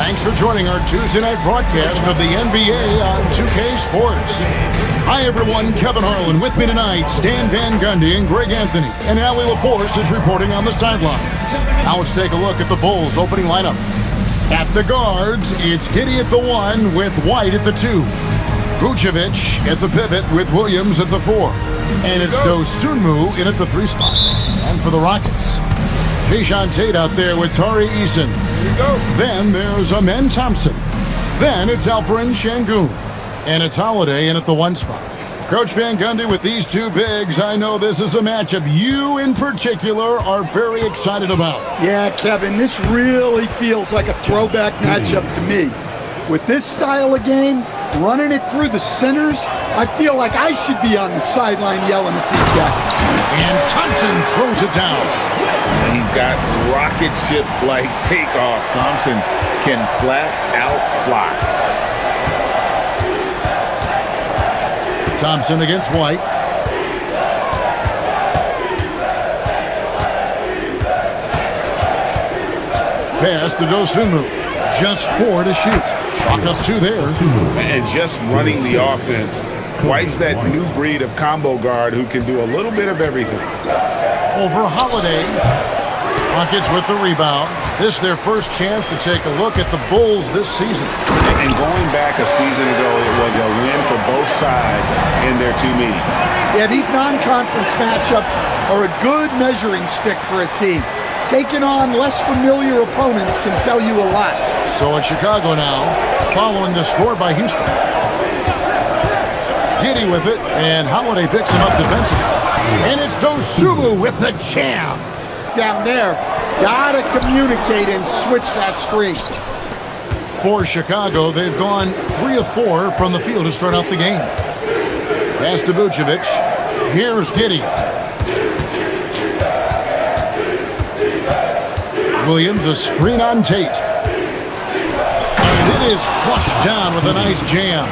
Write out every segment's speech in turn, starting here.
Thanks for joining our Tuesday night broadcast of the NBA on 2K Sports. Hi everyone, Kevin Harlan with me tonight, Stan Van Gundy and Greg Anthony, and Allie LaForce is reporting on the sideline. Now let's take a look at the Bulls' opening lineup. At the guards, it's Giddey at the 1 with White at the 2. Vucevic at the pivot with Williams at the 4. And it's Dosunmu in at the 3 spot. And for the Rockets, Jae'Sean Tate out there with Tari Eason. Then there's Amen Thompson. Then it's Alperen Sengun. And it's Holiday in at the 1 spot. Coach Van Gundy with these two bigs. I know this is a matchup you in particular are very excited about. Yeah, Kevin, this really feels like a throwback matchup to me. With this style of game, running it through the centers, I feel like I should be on the sideline yelling at these guys. And Thompson throws it down. He's got rocket ship-like takeoff. Thompson can flat out fly. Thompson against White. Pass to Dosunmu. Just 4 to shoot. Chalk up 2 there. And just running the offense. White's that new breed of combo guard who can do a little bit of everything. Over Holiday. Rockets with the rebound. This their first chance to take a look at the Bulls this season. And going back a season ago, it was a win for both sides in their 2 meetings. Yeah, these non-conference matchups are a good measuring stick for a team. Taking on less familiar opponents can tell you a lot. So it's Chicago now, following the score by Houston. Giddey with it, and Holiday picks him up defensively. And it's Dosunmu with the jam. Down there, gotta communicate and switch that screen. For Chicago, they've gone 3 of 4 from the field to start out the game. Pass to Vucevic. Here's Giddey. Williams, a screen on Tate. And it is flushed down with a nice jam.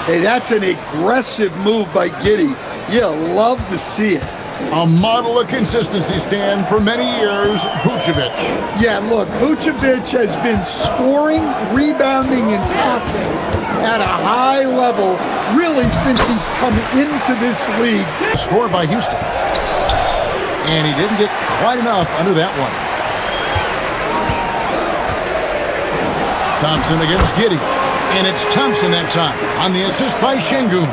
Hey, that's an aggressive move by Giddey. You love to see it. A model of consistency, Stan, for many years, Vucevic. Yeah, look, Vucevic has been scoring, rebounding, and passing at a high level really since he's come into this league. Scored by Houston. And he didn't get quite enough under that one. Thompson against Giddey. And it's Thompson that time on the assist by Sengun.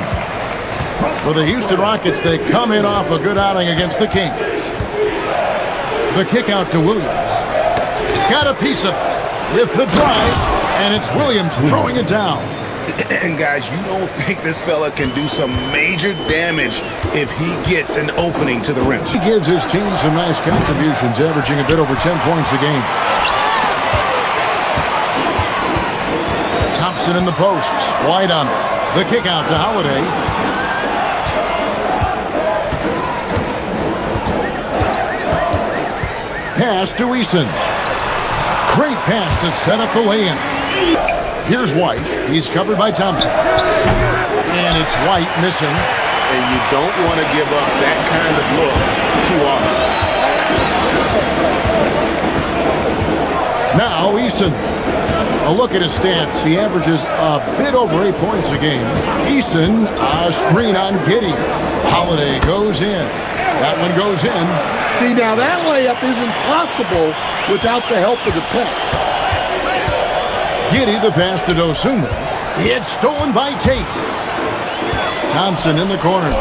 For the Houston Rockets, they come in off a good outing against the Kings. The kick out to Williams. Got a piece of it with the drive, and it's Williams throwing it down. And guys, you don't think this fella can do some major damage if he gets an opening to the rim. He gives his team some nice contributions, averaging a bit over 10 points a game. Thompson in the post. White on it. The kick out to Holiday. Pass to Eason. Great pass to set up the lay-in. Here's White. He's covered by Thompson. And it's White missing. And you don't want to give up that kind of look too often. Now Eason. A look at his stats. He averages a bit over 8 points a game. Eason, a screen on Giddey. Holiday goes in. That one goes in. See, now that layup isn't possible without the help of the pick. Giddey, the pass to Dosunmu. It's stolen by Tate. Thompson in the corner.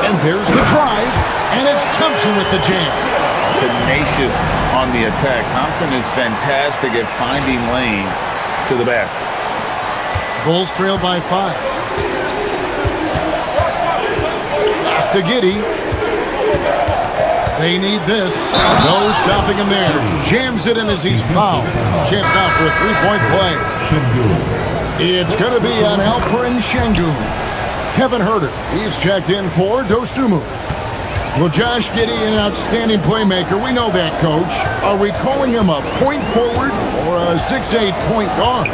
And there's the drive, and it's Thompson with the jam. Tenacious on the attack. Thompson is fantastic at finding lanes to the basket. Bulls trail by 5. Pass to Giddey. They need this. No stopping him there. Jams it in as he's fouled. Chance now for a 3-point play. It's going to be on Alperen Sengun. Kevin Herter. He's checked in for Dosunmu. Well, Josh Giddey, an outstanding playmaker. We know that, Coach. Are we calling him a point forward or a 6'8" point guard?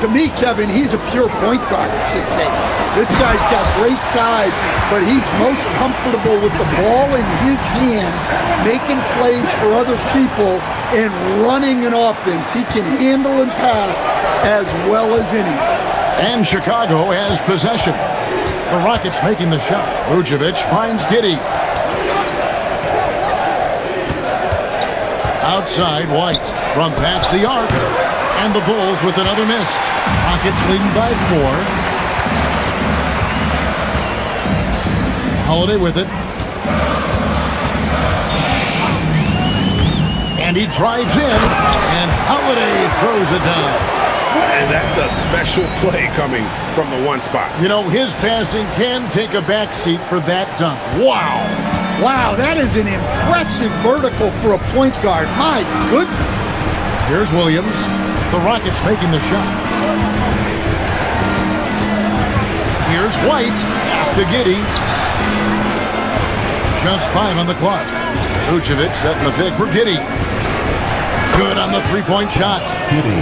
To me, Kevin, he's a pure point guard at 6'8". This guy's got great size, but he's most comfortable with the ball in his hands, making plays for other people and running an offense. He can handle and pass as well as any. And Chicago has possession. The Rockets making the shot. Vucevic finds Giddey. Outside, White from past the arc. And the Bulls with another miss. Rockets leading by 4. Holiday with it. And he drives in. And Holiday throws it down. And that's a special play coming from the one spot. You know, his passing can take a backseat for that dunk. Wow. Wow, that is an impressive vertical for a point guard. My goodness. Here's Williams. The Rockets making the shot. Here's White. Pass to Giddey. Just 5 on the clock. Vucevic setting the pick for Giddey. Good on the three-point shot.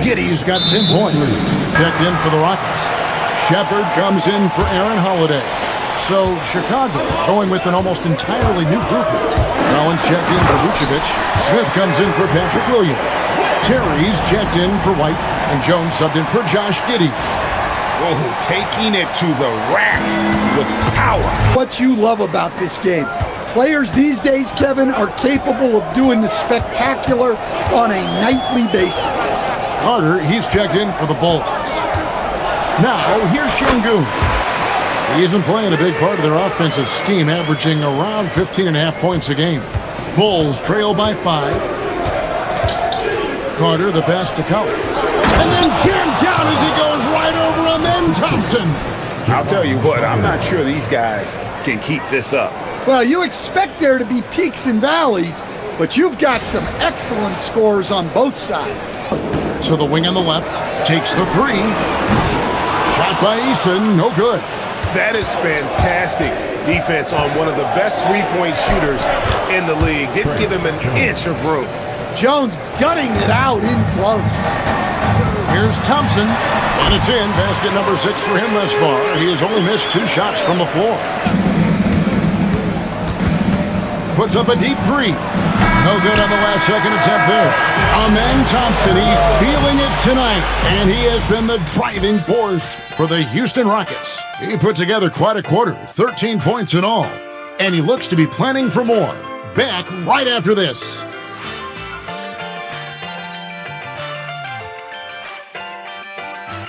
Giddey's got 10 points. Checked in for the Rockets. Shepard comes in for Aaron Holiday. So Chicago going with an almost entirely new group here. Collins checked in for Vucevic. Smith comes in for Patrick Williams. Terry's checked in for White. And Jones subbed in for Josh Giddey. Oh, taking it to the rack with power. What you love about this game. Players these days, Kevin, are capable of doing the spectacular on a nightly basis. Carter, he's checked in for the Bulls. Now, here's Sengun. He's been playing a big part of their offensive scheme, averaging around 15.5 points a game. Bulls trail by 5. Carter, the pass to Collins. And then jammed down as he goes right over him, and Thompson. I'll tell you what, I'm not sure these guys can keep this up. Well, you expect there to be peaks and valleys, but you've got some excellent scores on both sides. So the wing on the left takes the 3. Shot by Eason, no good. That is fantastic defense on one of the best three-point shooters in the league. Didn't give him an inch of room. Jones gutting it out in close. Here's Thompson, and it's in. Basket number 6 for him thus far. He has only missed 2 shots from the floor. Puts up a deep 3. No good on the last second attempt there. Amen Thompson, he's feeling it tonight, and he has been the driving force for the Houston Rockets. He put together quite a quarter, 13 points in all, and he looks to be planning for more. Back right after this.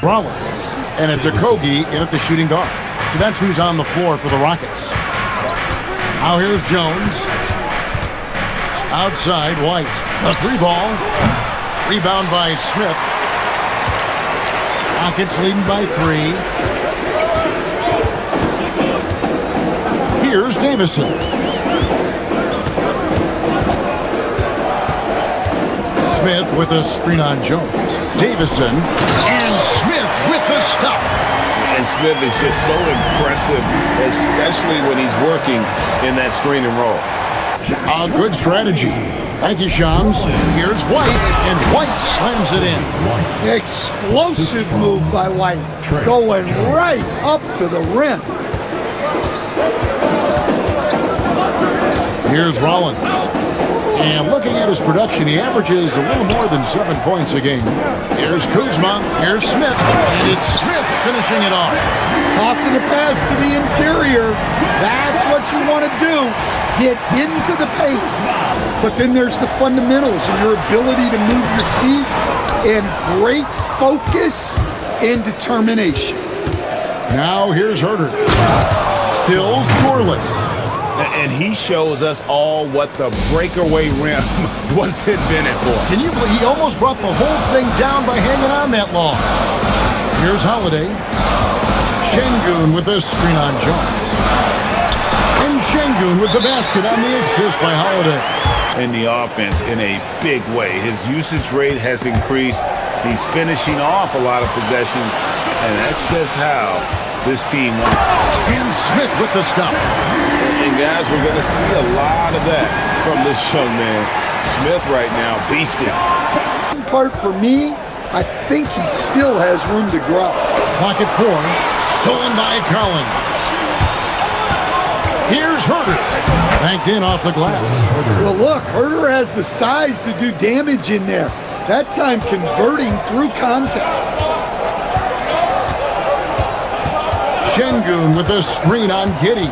Rollins, and it's Okogie in at the shooting guard. So that's who's on the floor for the Rockets. Now here's Jones. Outside, White. The 3-ball. Rebound by Smith. Rockets leading by 3. Here's Davison. Smith with a screen on Jones. Davison and Smith with the stop. And Smith is just so impressive, especially when he's working in that screen and roll. A good strategy. Thank you, Shams. Here's White, and White slams it in. Explosive move by White, going right up to the rim. Here's Rollins. And looking at his production, he averages a little more than 7 points a game. Here's Kuzma. Here's Smith. And it's Smith finishing it off. Tossing a pass to the interior. That's what you want to do. Get into the paint. But then there's the fundamentals and your ability to move your feet and great focus and determination. Now here's Herter. Still scoreless. And he shows us all what the breakaway rim was invented for. Can you believe he almost brought the whole thing down by hanging on that long? Here's Holiday. Sengun with a screen on Jones. And Sengun with the basket on the assist by Holiday. In the offense in a big way. His usage rate has increased. He's finishing off a lot of possessions. And that's just how this team wants. And Smith with the stop. And guys, we're going to see a lot of that from this young man. Smith right now, beasting. Part for me, I think he still has room to grow. Pocket 4, stolen by Collins. Here's Herter, banked in off the glass. Well, look, Herter has the size to do damage in there. That time converting through contact. Sengun with a screen on Giddey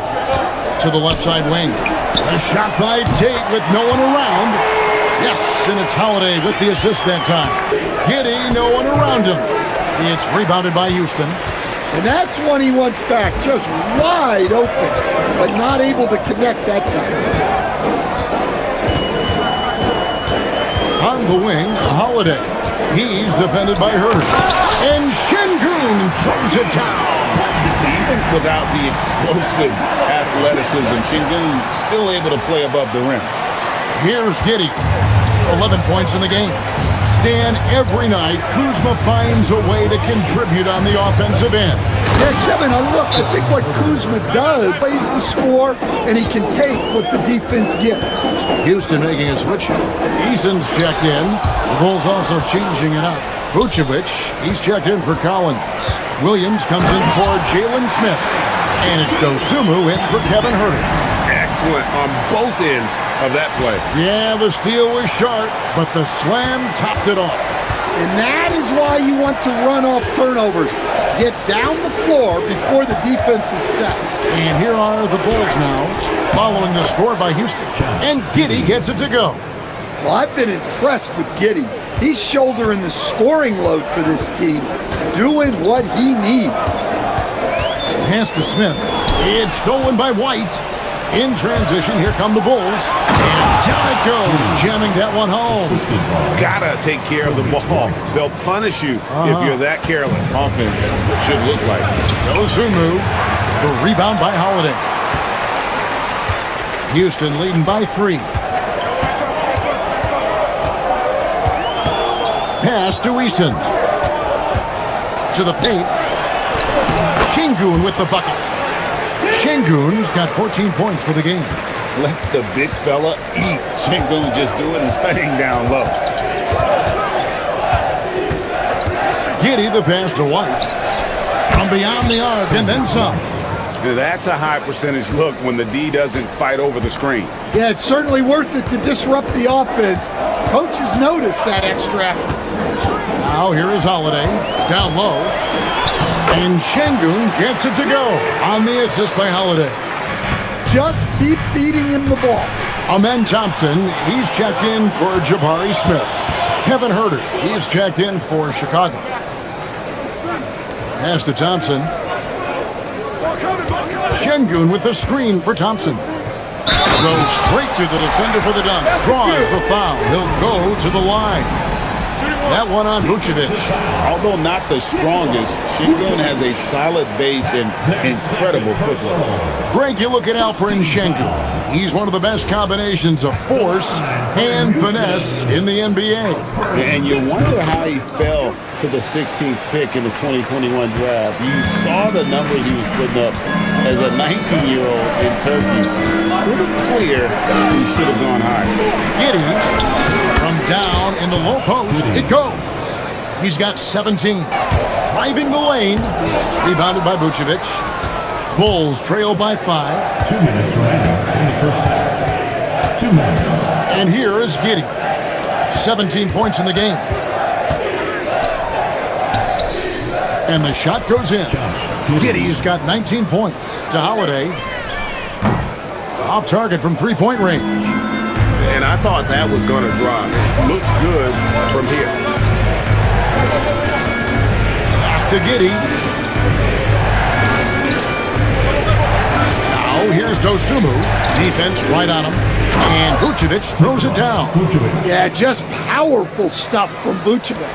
to the left side wing. A shot by Tate with no one around. Yes, and it's Holiday with the assist that time. Giddey, no one around him. It's rebounded by Houston. And that's one he wants back, just wide open, but not able to connect that time. On the wing, Holiday. He's defended by Herter. And Sengun throws it down. Even without the explosive athleticism, Sengun still able to play above the rim. Here's Giddey. 11 points in the game. Stan, every night, Kuzma finds a way to contribute on the offensive end. Yeah, Kevin, look, I think what Kuzma does, plays the score, and he can take what the defense gives. Houston making a switch here. Eason's checked in. The Bulls also changing it up. Vucevic, he's checked in for Collins. Williams comes in for Jalen Smith. And it's Dosunmu in for Kevin Herter. Excellent on both ends of that play. Yeah, the steal was sharp, but the slam topped it off. And that is why you want to run off turnovers. Get down the floor before the defense is set. And here are the Bulls now, following the score by Houston. And Giddey gets it to go. Well, I've been impressed with Giddey. He's shouldering the scoring load for this team, doing what he needs. Pass to Smith. It's stolen by White. In transition, here come the Bulls. And down it goes, jamming that one home. Gotta take care of the ball. They'll punish you if you're that careless. Offense should look like. Dosunmu, the rebound by Holiday. Houston leading by 3. Pass to Eason. To the paint. Sengun with the bucket. Sengun's got 14 points for the game. Let the big fella eat. Sengun just doing his thing down low. Giddey the pass to White. From beyond the arc and then some. That's a high percentage look when the D doesn't fight over the screen. Yeah, it's certainly worth it to disrupt the offense. Coaches notice that extra effort. Now here is Holiday. Down low. And Sengun gets it to go on the assist by Holiday. Just keep feeding him the ball. Amen Thompson, he's checked in for Jabari Smith. Kevin Herter, he's checked in for Chicago. Pass to Thompson. Sengun with the screen for Thompson. Goes straight to the defender for the dunk. Draws the foul. He'll go to the line. That one on Vucevic. Although not the strongest, Sengun has a solid base and incredible footwork. Greg, you look at Alperen Sengun. He's one of the best combinations of force and finesse in the NBA. And you wonder how he fell to the 16th pick in the 2021 draft. You saw the numbers he was putting up as a 19-year-old in Turkey. Pretty clear he should have gone higher. Giddey from down in the low post. It goes. He's got 17. Driving the lane. Rebounded by Vucevic. Bulls trail by 5. 2 minutes remaining in the first half. 2 minutes. And here is Giddey. 17 points in the game. And the shot goes in. Giddey's got 19 points. To Holiday. Off target from three-point range. And I thought that was going to drop. Looked good from here. Pass to Giddey. Now here's Dosunmu. Defense right on him. And Vucevic throws it down. Yeah, just powerful stuff from Vucevic.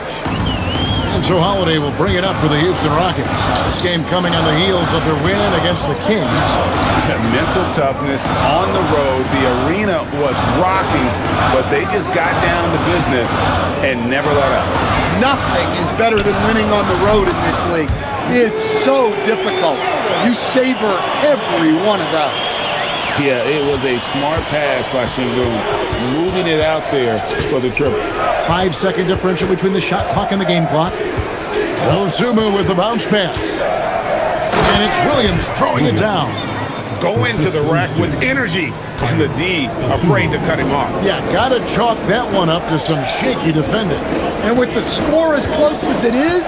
And so Holiday will bring it up for the Houston Rockets. This game coming on the heels of their win against the Kings. Mental toughness on the road. The arena was rocking, but they just got down to business and never let up. Nothing is better than winning on the road in this league. It's so difficult. You savor every one of those. Yeah, it was a smart pass by Sengun, moving it out there for the triple. 5-second differential between the shot clock and the game clock. Dosunmu with the bounce pass. And it's Williams throwing it down. Go into the rack with energy, and the D afraid to cut him off. Yeah, gotta chalk that one up to some shaky defending. And with the score as close as it is,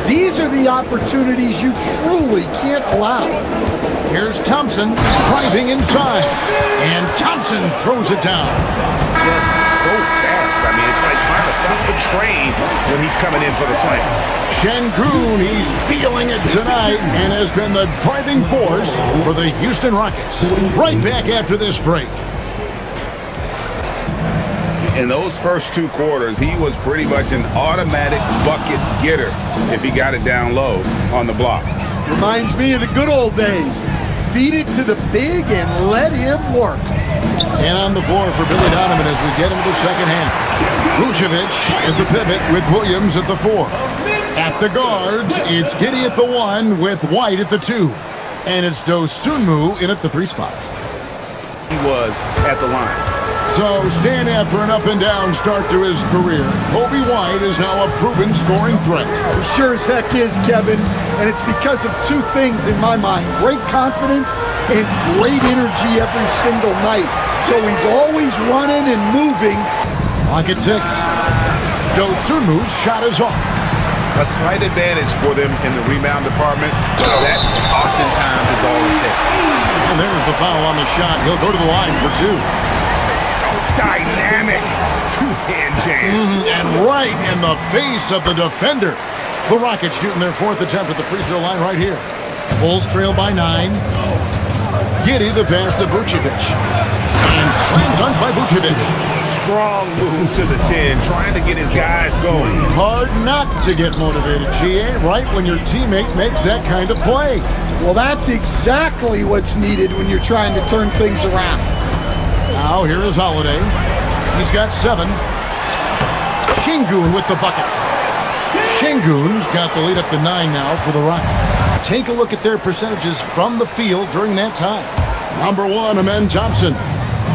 these are the opportunities you truly can't allow. Here's Thompson driving inside. And Thompson throws it down. Just so fast. I mean, it's like trying to stop the train when he's coming in for the slam. Sengun, he's feeling it tonight and has been the driving force for the Houston Rockets. Right back after this break. In those first 2 quarters, he was pretty much an automatic bucket getter if he got it down low on the block. Reminds me of the good old days. Feed it to the big and let him work. And on the floor for Billy Donovan as we get into the second half. Vucevic at the pivot with Williams at the 4. At the guards, it's Giddey at the 1 with White at the 2. And it's Dosunmu in at the 3 spot. He was at the line. So, stand after an up-and-down start to his career, Kobe White is now a proven scoring threat. He sure as heck is, Kevin. And it's because of 2 things in my mind. Great confidence and great energy every single night. So he's always running and moving. Clock at 6. Dosunmu's shot is off. A slight advantage for them in the rebound department. That oftentimes is all it takes. And there's the foul on the shot. He'll go to the line for 2. Dynamic 2-hand jam. And right in the face of the defender. The Rockets shooting their 4th attempt at the free throw line right here. Bulls trail by 9. Giddey the pass to Vucevic. And slam dunk by Vucevic. Strong move to the 10, trying to get his guys going. Hard not to get motivated, GA, right when your teammate makes that kind of play. Well, that's exactly what's needed when you're trying to turn things around. Now, here is Holiday. He's got 7. Sengun with the bucket. Sengun's got the lead up to 9 now for the Rockets. Take a look at their percentages from the field during that time. Number 1, Amen Thompson.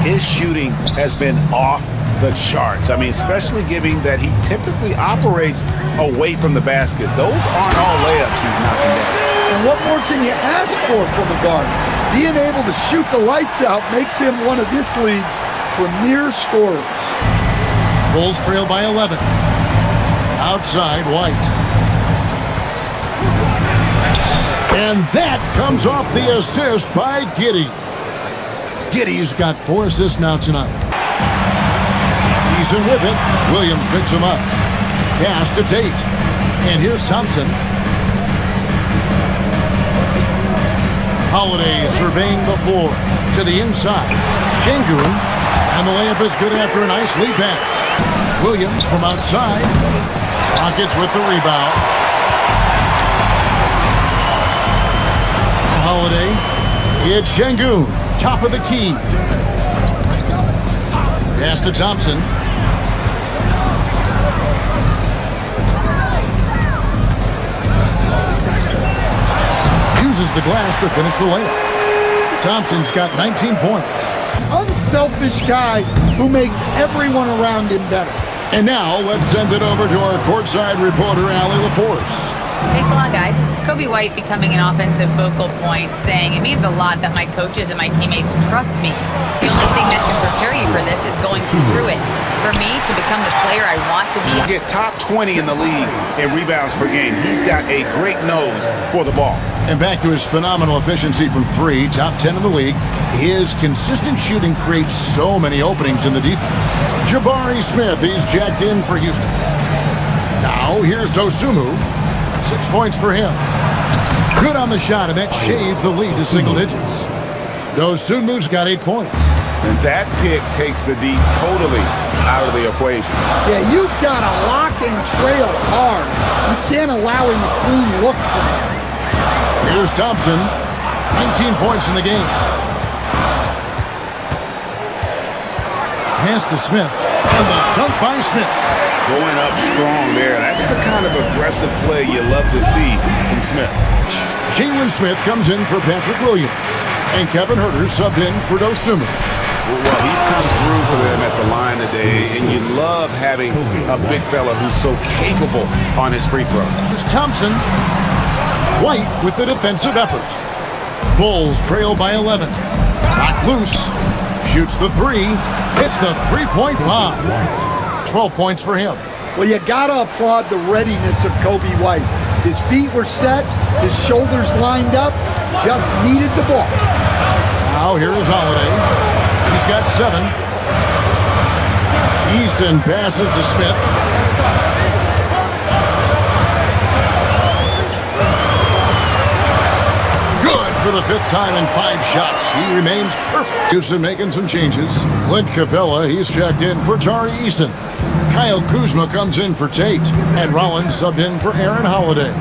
His shooting has been off the charts. I mean, especially given that he typically operates away from the basket. Those aren't all layups he's knocking down. And what more can you ask for from a guard? Being able to shoot the lights out makes him one of this league's premier scorers. Bulls trail by 11. Outside, White. And that comes off the assist by Giddey. Giddey's got 4 assists now tonight. He's in with it. Williams picks him up. Pass to Tate. And here's Thompson. Holiday surveying the floor to the inside. Sengun, and the layup is good after a nice lead pass. Williams from outside. Rockets with the rebound. Holiday. It's Sengun, top of the key. Pass to Thompson. Uses the glass to finish the layup. Thompson's got 19 points. Unselfish guy who makes everyone around him better. And now let's send it over to our courtside reporter, Allie LaForce. Thanks a lot, guys. Kobe White becoming an offensive focal point, saying it means a lot that my coaches and my teammates trust me. The only thing that can prepare you for this is going through it. For me to become the player I want to be. Get top 20 in the league in rebounds per game. He's got a great nose for the ball. And back to his phenomenal efficiency from 3, top 10 in the league. His consistent shooting creates so many openings in the defense. Jabari Smith, he's jacked in for Houston. Now, here's Dosunmu. 6 points for him. Good on the shot, and that shaves the lead to single digits. Dosunmu's got 8 points. And that pick takes the D totally out of the equation. Yeah, you've got to lock and trail hard. You can't allow him a clean look for him. Here's Thompson. 19 points in the game. Pass to Smith. And the dunk by Smith. Going up strong there. That's the kind of aggressive play you love to see from Smith. Jalen Smith comes in for Patrick Williams. And Kevin Herter subbed in for Dosunmu. Well, he's come through for them at the line today, and you love having a big fella who's so capable on his free throw. It's Thompson. White with the defensive effort. Bulls trail by 11. Knocked loose. Shoots the three. Hits the three-point bomb. 12 points for him. Well, you gotta applaud the readiness of Kobe White. His feet were set, his shoulders lined up, just needed the ball. Now here is Holiday. He's got 7. Easton passes to Smith. Good for the 5th time in 5 shots. He remains perfect. Houston making some changes. Clint Capella, he's checked in for Tari Eason. Kyle Kuzma comes in for Tate. And Rollins subbed in for Aaron Holiday.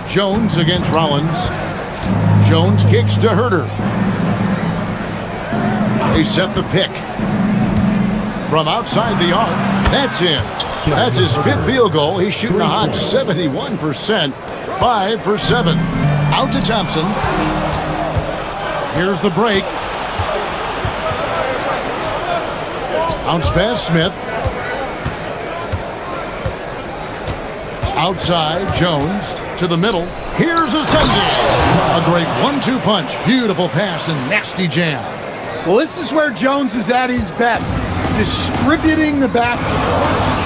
Jones against Rollins. Jones kicks to Herter. They set the pick. From outside the arc, that's in. That's his 5th field goal. He's shooting a hot 71%. 5 for 7. Out to Thompson. Here's the break. Bounce pass Smith. Outside, Jones to the middle. Here's a Sengun. A great 1-2 punch. Beautiful pass and nasty jam. Well, this is where Jones is at his best, distributing the basketball.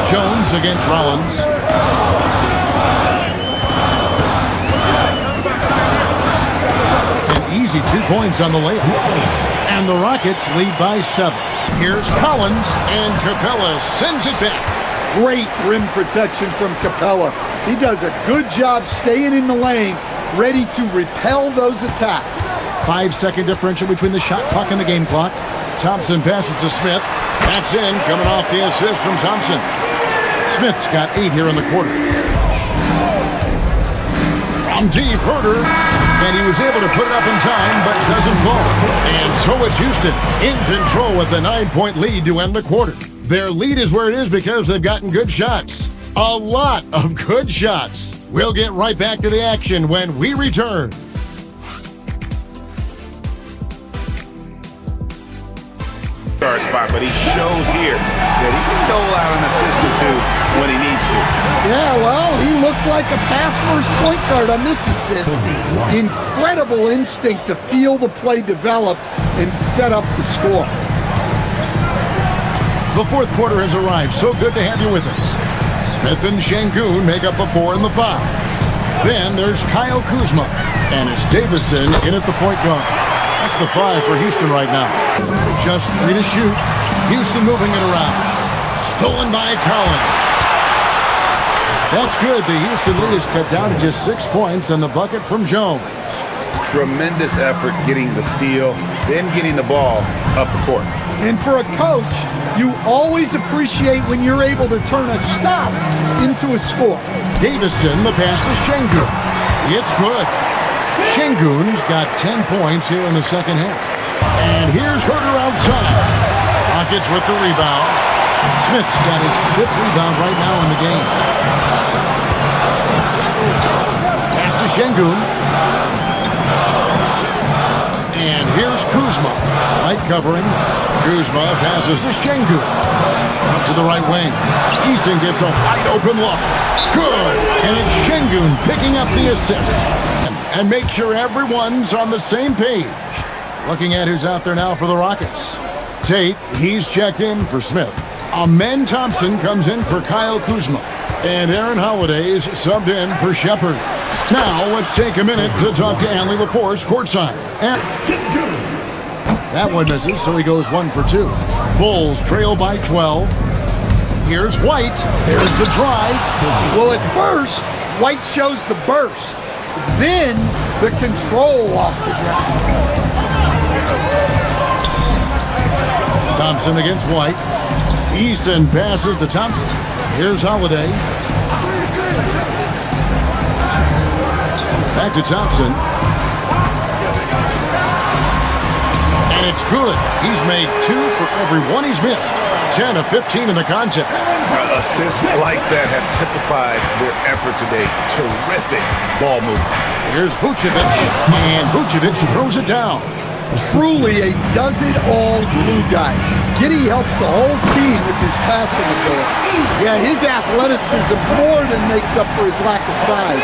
Jones against Rollins. An easy 2 points on the layup. And the Rockets lead by 7. Here's Collins, and Capella sends it back. Great rim protection from Capella. He does a good job staying in the lane, ready to repel those attacks. 5-second differential between the shot clock and the game clock. Thompson passes to Smith. That's in, coming off the assist from Thompson. Smith's got 8 here in the quarter. From deep, Herter, and he was able to put it up in time, but doesn't fall. And so it's Houston in control with a 9-point lead to end the quarter. Their lead is where it is because they've gotten good shots. A lot of good shots. We'll get right back to the action when we return. Spot, but he shows here that he can dole out an assist or 2 when he needs to. Yeah, well, he looked like a pass-first point guard on this assist. Incredible instinct to feel the play develop and set up the score. The 4th quarter has arrived. So good to have you with us. Smith and Sengun make up the 4 and the 5. Then there's Kyle Kuzma, and it's Davison in at the point guard. That's the 5 for Houston right now. Just 3 to shoot. Houston moving it around. Stolen by Collins. That's good. The Houston lead is cut down to just 6 points and the bucket from Jones. Tremendous effort getting the steal, then getting the ball up the court. And for a coach, you always appreciate when you're able to turn a stop into a score. Davison, the pass to Sengun. It's good. Sengun's got 10 points here in the second half. And here's Herter outside. Rockets with the rebound. Smith's got his 5th rebound right now in the game. Pass to Sengun. And here's Kuzma. Light covering. Kuzma passes to Sengun. Out to the right wing. Eason gets a wide open look. Good. And it's Sengun picking up the assist. And make sure everyone's on the same page. Looking at who's out there now for the Rockets. Tate, he's checked in for Smith. Amen Thompson comes in for Kyle Kuzma. And Aaron Holiday is subbed in for Shepard. Now let's take a minute to talk to Anley LaForce courtside. And that one misses, so he goes 1 for 2. Bulls trail by 12. Here's White. There's the drive. Well, at first, White shows the burst. Then the control off the drive. Thompson against White. Easton passes to Thompson. Here's Holiday. Back to Thompson. And it's good. He's made 2 for every 1 he's missed. 10 of 15 in the contest. A Assists like that have typified their effort today. Terrific ball movement. Here's Vucevic, and Vucevic throws it down. Truly a does-it-all glue guy. Giddey helps the whole team with his passing ability. Yeah, his athleticism more than makes up for his lack of size.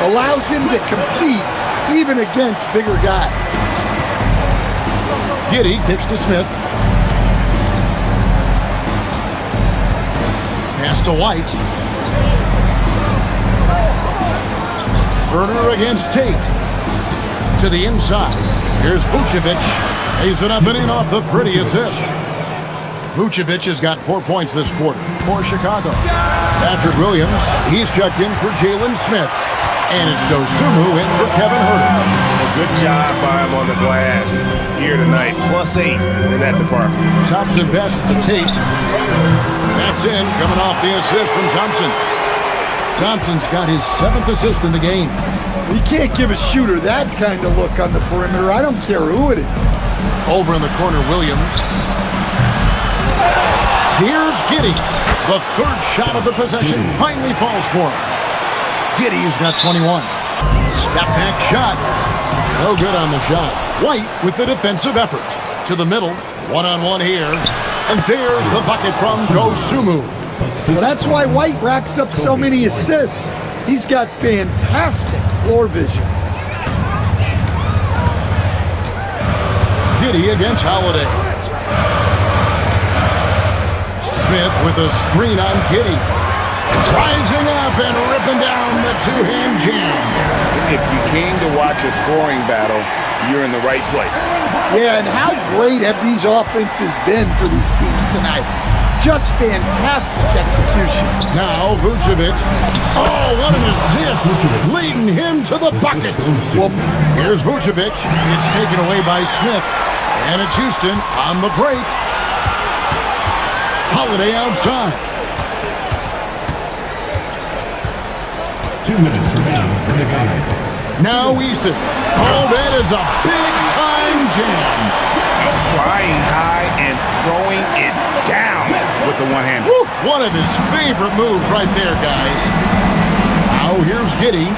Allows him to compete even against bigger guys. Giddey kicks to Smith. Pass to White. Burner against Tate. To the inside. Here's Vucevic. Lays it up and in off the pretty assist. Vucevic has got 4 points this quarter for Chicago. Patrick Williams, he's checked in for Jalen Smith. And it's Dosunmu in for Kevin Huerter. A good job by him on the glass here tonight. +8 in that department. Thompson passes to Tate. That's in, coming off the assist from Thompson. Thompson's got his 7th assist in the game. You can't give a shooter that kind of look on the perimeter. I don't care who it is. Over in the corner, Williams. Here's Giddey. The third shot of the possession finally falls for him. Giddey's got 21. Step back shot. No good on the shot. White with the defensive effort. To the middle. One-on-one here. And there's the bucket from Dosunmu. Well, that's why White racks up so many assists. He's got fantastic floor vision. Giddey against Holiday. Smith with a screen on Giddey. Rising up and ripping down the two-hand jam. If you came to watch a scoring battle, you're in the right place. Yeah, and how great have these offenses been for these teams tonight? Just fantastic execution. Now Vucevic. Oh, what an assist. Leading him to the bucket. Well, here's Vucevic. It's taken away by Smith. And it's Houston on the break. Holiday outside. 2 minutes remaining in the game. Now Eason. Oh, that is a big-time jam. Flying high and throwing it down with the one-hand. One of his favorite moves right there, guys. Now here's Giddey.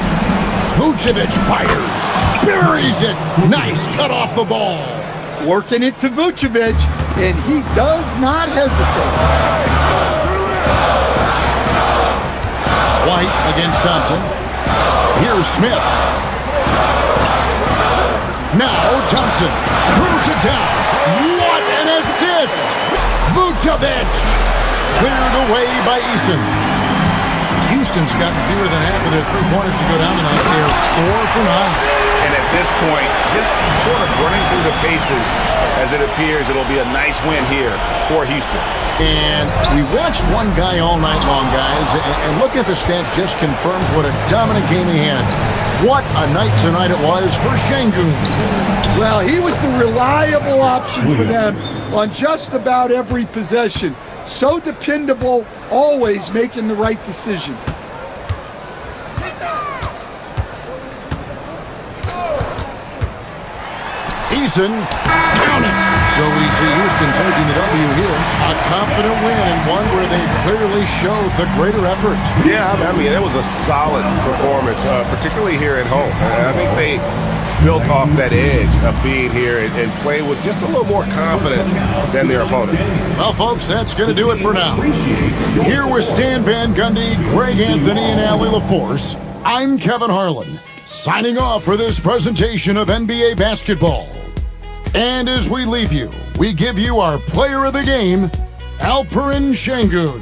Vucevic fires. Buries it. Nice cut off the ball. Working it to Vucevic, and he does not hesitate. White against Thompson. Here's Smith. Now Thompson throws it down. What an assist! Vucevic cleared away by Eason. Houston's gotten fewer than half of their three-pointers to go down tonight. They're 4 for 9. And at this point, just sort of running through the paces as it appears it'll be a nice win here for Houston. And we watched one guy all night long, guys, and looking at the stats just confirms what a dominant game he had. What a night tonight it was for Sengun. Well, he was the reliable option for them on just about every possession. So dependable, always making the right decision. Eason, count it. So we see Houston taking the W here. A confident win and one where they clearly showed the greater effort. Yeah, I mean, that was a solid performance, particularly here at home. I think they built off that edge of being here and played with just a little more confidence than their opponent. Well, folks, that's going to do it for now. Here with Stan Van Gundy, Greg Anthony, and Allie LaForce, I'm Kevin Harlan, signing off for this presentation of NBA basketball. And as we leave you, we give you our player of the game, Alperen Sengun.